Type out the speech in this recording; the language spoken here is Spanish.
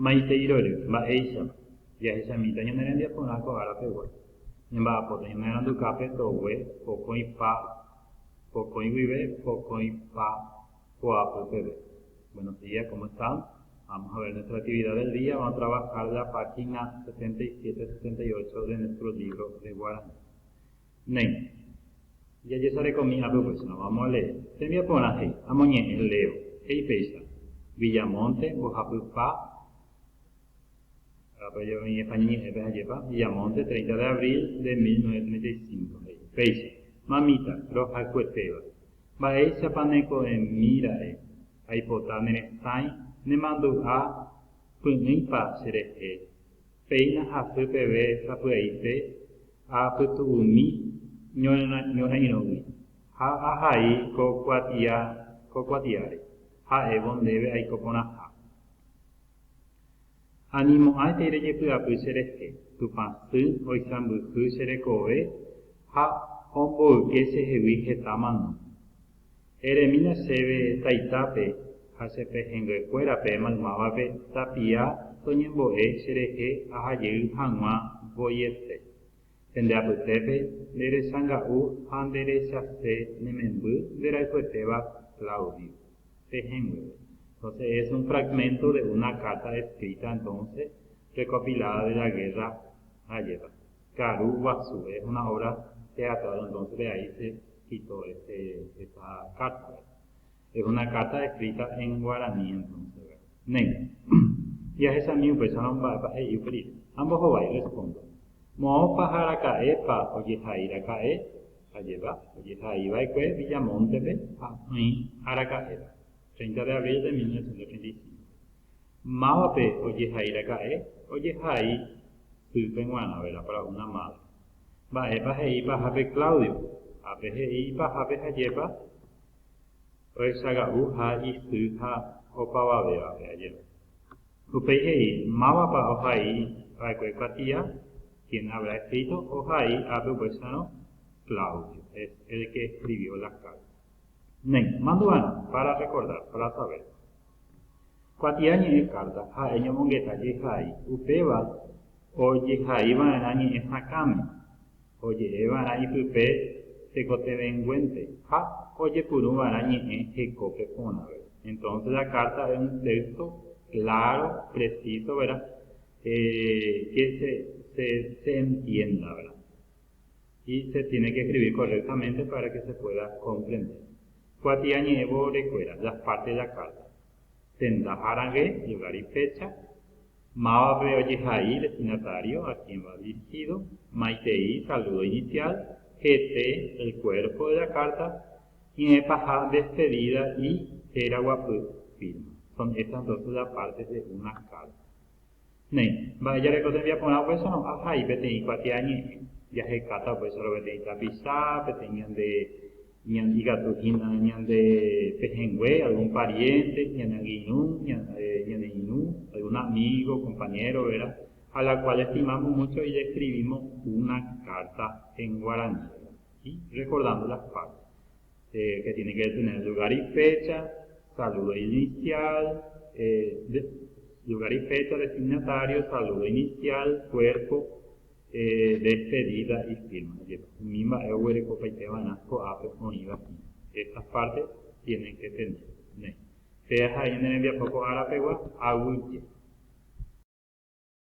maiteirore, mba'éicha. Jahechamíta ñane rembiapórã ko'árapeguái. Ñemba'apóta ñane randukápe togue, pokõipa, pokõi guive, pokõipa ko'ápe peve. Buenos días, ¿cómo están? Vamos a ver nuestra actividad del día. Vamos a trabajar la página 77-78 de nuestro libro de guaraní. Nem. Ya sale con mi pues no vamos a leer. Te voy a poner ahí. Amoñé el leo. Hey pesa. Villamonte, Bojapupá. En español, Villamonte, 30 de abril de 1935. Pesa. Mamita, roja cueteva. Bae chapaneco en mira. Ahí potane sai. Ne mando a Punipa sereje. Peina a PPB Sapuaite. A Putumi. Ñora inoui. Ha ahai kokuatiare. Ha evon debe aikopona ha. Animo a teire jepyapy cherehe. Tupãsy oisambyhy cherekove ha omboyke chehegui hetámano. Eremína chéve taitápe ha chepehẽnguekuérape maymávape tapia toñembo'e cherehe ahajey hag̃ua voiete. Tendeapytépe nderechanga'u ha nderechase nememby nderaykuetéva Claudio. Pehẽnguépe. Entonces es un fragmento de una carta escrita entonces recopilada de la guerra gallega. Caru Guazú es una obra teatral, entonces de ahí se quitó esa carta. Es una carta escrita en guaraní entonces. Nen. Y a esa misma persona va a ir. Ambos ovai respondo. Mo pajarakae pa oyejairakae alleva oyejaivaique Villamontepe pa arakae 30 de abril de 1935. Mávape oyejairakae oyejai pypenguana, ¿verdad? Para una madre. Vaepa heipa jape Claudio ape heipa jape jayepa oesagau ha isy ha opavaveva alleva. Upei hei mávapa ojai vaikue kuatia. Quien habrá escrito Ojai Apepuesano Claudio, es el que escribió las cartas. Nen, manduana, para recordar, para saber. Cuatiañi es carta, ha eño mongueta yejai, upeba, oye jai banani es nakame, oye banani pupe, secote venguente, ha, oye puru banani es jecope pona. Entonces la carta es un texto claro, preciso, ¿verdad? Que se entienda, ¿verdad? Y se tiene que escribir correctamente para que se pueda comprender. Cuatiañevo recuerda las partes de la carta. Tendajarangue, lugar y fecha. Mava Oyejaí, destinatario, a quien va dirigido. Maitei, saludo inicial. GT, el cuerpo de la carta. Y Epajá, despedida. Y Eraguapú, firma. Son estas dos las partes de una carta. Nei, vaya recoten via poner pues no, ajá, y petei cuatiañi, ya se cata pues solo petei tapizá, peteñan de ñan igatuhina, ñan de pejengüe, algún pariente, ñan aguinú, ñan inú, algún amigo, compañero, ¿verdad? A la cual estimamos mucho y le escribimos una carta en guaraní, y recordando las partes, que tiene que tener lugar y fecha, saludo inicial, lugar y fecha, destinatario, saludo inicial, cuerpo, despedida y firma. Estas partes tienen que tener. Te ahí en el envía poco árabe,